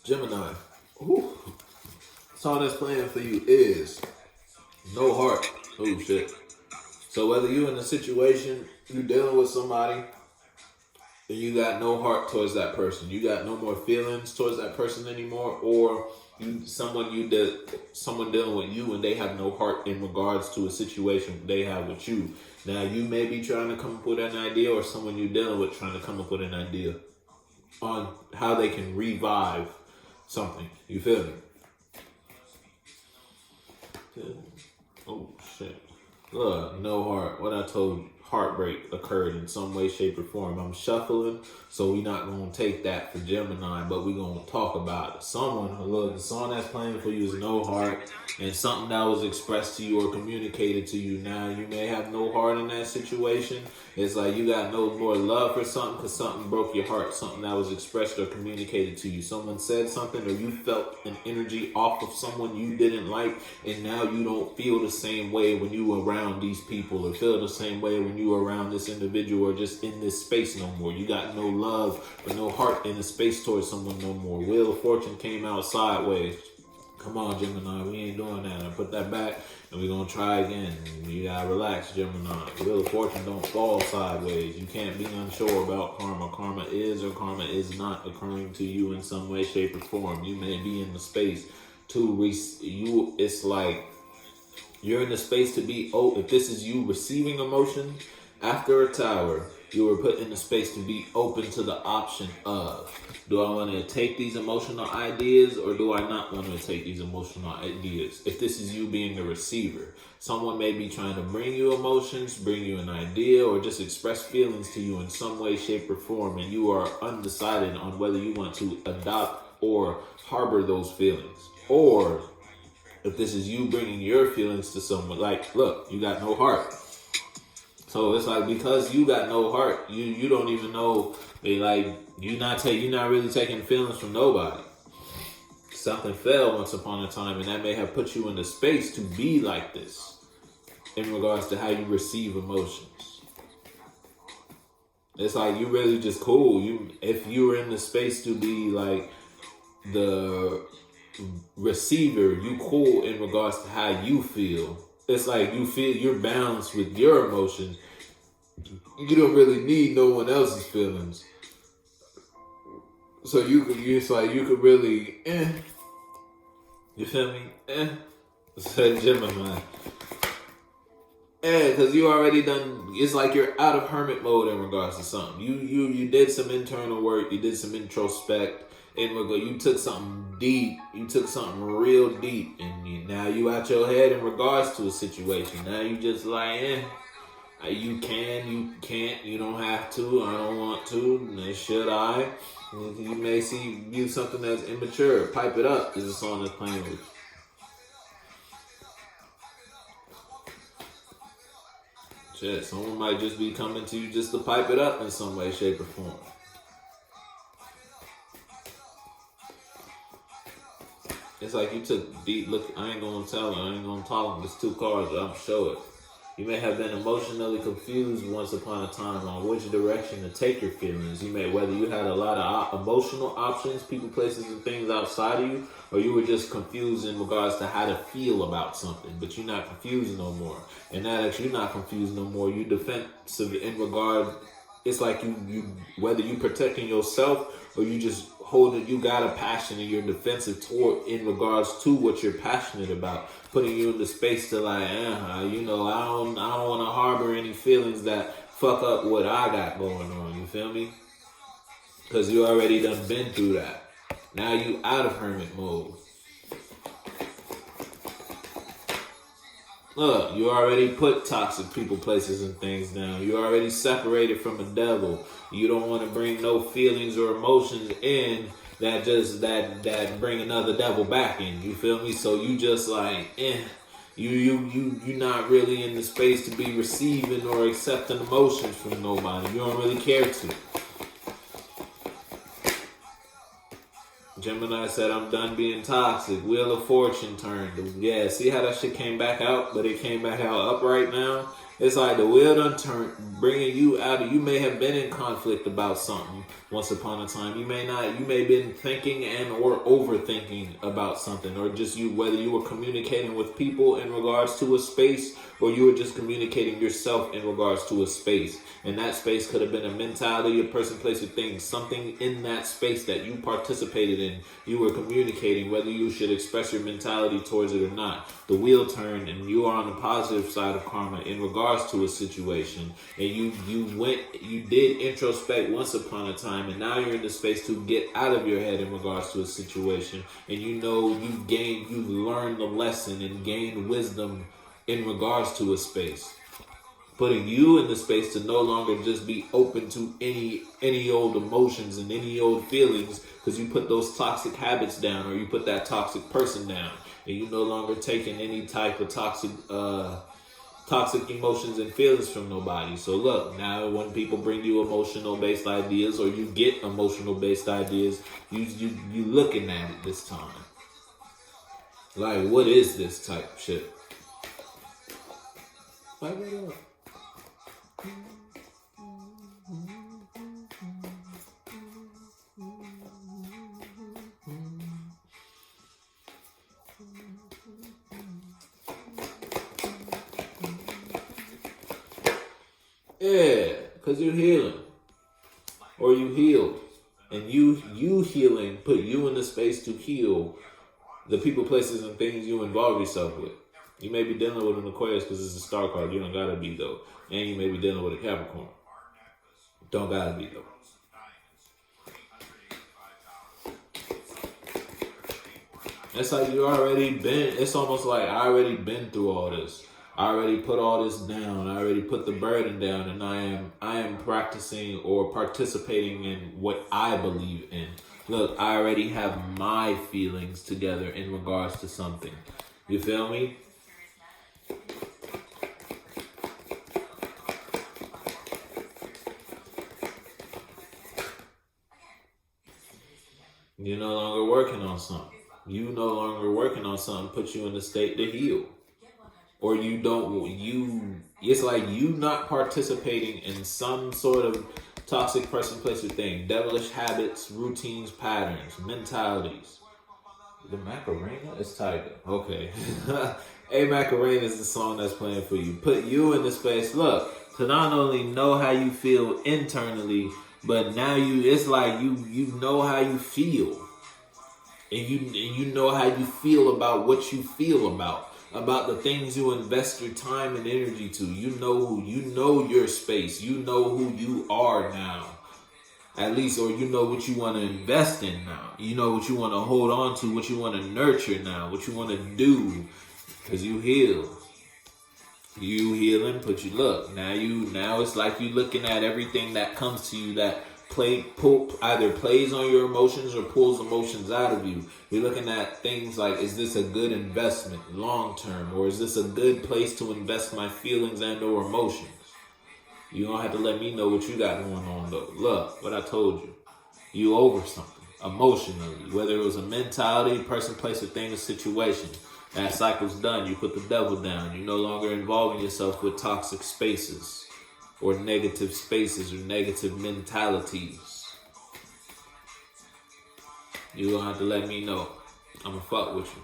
Gemini. Ooh. Song that's playing for you is no heart. Oh shit. So whether you in a situation, you dealing with somebody, and you got no heart towards that person, you got no more feelings towards that person anymore, or someone dealing with you and they have no heart in regards to a situation they have with you. Now you may be trying to come up with an idea, or someone you're dealing with trying to come up with an idea on how they can revive something. You feel me? Oh shit. No heart. What I told you, heartbreak occurred in some way, shape, or form. I'm shuffling, so we're not going to take that for Gemini, but we're going to talk about it. The song that's playing for you is no heart, and something that was expressed to you or communicated to you. Now, you may have no heart in that situation. It's like you got no more love for something because something broke your heart, something that was expressed or communicated to you. Someone said something, or you felt an energy off of someone you didn't like, and now you don't feel the same way when you were around these people, or feel the same way when you were around this individual, or just in this space no more. You got no love or no heart in the space towards someone no more. Wheel of Fortune came out sideways. Come on, Gemini, we ain't doing that. I put that back, and we're going to try again. You got to relax, Gemini. Wheel of Fortune don't fall sideways. You can't be unsure about karma. Karma is or karma is not occurring to you in some way, shape, or form. You may be in the space to it's like you're in the space to be, if this is you receiving emotion after a tower, you were put in the space to be open to the option of, do I want to take these emotional ideas, or do I not want to take these emotional ideas? If this is you being the receiver, someone may be trying to bring you emotions, bring you an idea, or just express feelings to you in some way, shape, or form, and you are undecided on whether you want to adopt or harbor those feelings. Or if this is you bringing your feelings to someone, like, look, you got no heart. So it's like, because you got no heart, you don't even know, like, you're not really taking feelings from nobody. Something fell once upon a time, and that may have put you in the space to be like this in regards to how you receive emotions. It's like, you really just cool. If you were in the space to be like the receiver, you cool in regards to how you feel. It's like you feel you're balanced with your emotions. You don't really need no one else's feelings. So it's like you could really, you feel me? Said Gemini. Because you already done, it's like you're out of hermit mode in regards to something. You did some internal work, you did some introspect. You took something deep, you took something real deep, and now you out your head in regards to a situation. Now you just like, you can, you can't, you don't have to, I don't want to, should I? You may view something that's immature. Pipe It Up is a song that's playing with you. Shit, someone might just be coming to you just to pipe it up in some way, shape, or form. It's like you took deep look. I ain't gonna tell her. I ain't gonna tell them. It's 2 cards. I'm show it. You may have been emotionally confused once upon a time on which direction to take your feelings. Whether you had a lot of emotional options, people, places, and things outside of you, or you were just confused in regards to how to feel about something. But you're not confused no more. And now that you're not confused no more, you defensive in regard. It's like you whether you protecting yourself or you just holding, you got a passion and you're defensive toward in regards to what you're passionate about, putting you in the space to like, I don't want to harbor any feelings that fuck up what I got going on. You feel me? Because you already done been through that. Now you out of hermit mode. Look, you already put toxic people, places, and things down. You already separated from the devil. You don't want to bring no feelings or emotions in that bring another devil back in. You feel me? So you just like, you're not really in the space to be receiving or accepting emotions from nobody. You don't really care to. Gemini said, I'm done being toxic. Wheel of Fortune turned. Yeah, see how that shit came back out? But it came back out upright now? It's like the wheel done turned, bringing you out of, you may have been in conflict about something once upon a time. You may not, you may have been thinking and or overthinking about something, or just you, whether you were communicating with people in regards to a space, or you were just communicating yourself in regards to a space. And that space could have been a mentality, a person, place, or thing, something in that space that you participated in. You were communicating whether you should express your mentality towards it or not. The wheel turned and you are on the positive side of karma in regards to a situation. And you did introspect once upon a time, and now you're in the space to get out of your head in regards to a situation. And you know you learned the lesson and gained wisdom in regards to a space, putting you in the space to no longer just be open to any old emotions and any old feelings, because you put those toxic habits down, or you put that toxic person down, and you no longer taking any type of toxic emotions and feelings from nobody. So look, now when people bring you emotional based ideas, or you get emotional based ideas, you looking at it this time like, what is this type of shit? Like, what up? Yeah, because you're healing. Or you healed. And you healing put you in the space to heal the people, places, and things you involve yourself with. You may be dealing with an Aquarius because it's a star card. You don't gotta be though. And you may be dealing with a Capricorn. Don't gotta be though. It's like you already been, it's almost like I already been through all this. I already put all this down. I already put the burden down, and I am practicing or participating in what I believe in. Look, I already have my feelings together in regards to something. You feel me? You're no longer working on something. You no longer working on something puts you in the state to heal. Or it's like you not participating in some sort of toxic person, place, or thing. Devilish habits, routines, patterns, mentalities. The Macarena is Tiger. Okay. Hey, Macarena is the song that's playing for you. Put you in the space. Look, to not only know how you feel internally, but now it's like you know how you feel. And you know how you feel about what you feel about the things you invest your time and energy to. You know your space. You know who you are now. At least, or you know what you want to invest in now. You know what you want to hold on to, what you want to nurture now, what you want to do. Because you heal. You healing, but you look. Now it's like you looking at everything that comes to you that either plays on your emotions or pulls emotions out of you. You're looking at things like, is this a good investment long term, or is this a good place to invest my feelings and or emotions? You don't have to let me know what you got going on though. Look, what I told you. You over something emotionally, whether it was a mentality, person, place, or thing, or situation. That cycle's done. You put the devil down. You're no longer involving yourself with toxic spaces, or negative spaces, or negative mentalities. You don't have to let me know. I'ma fuck with you.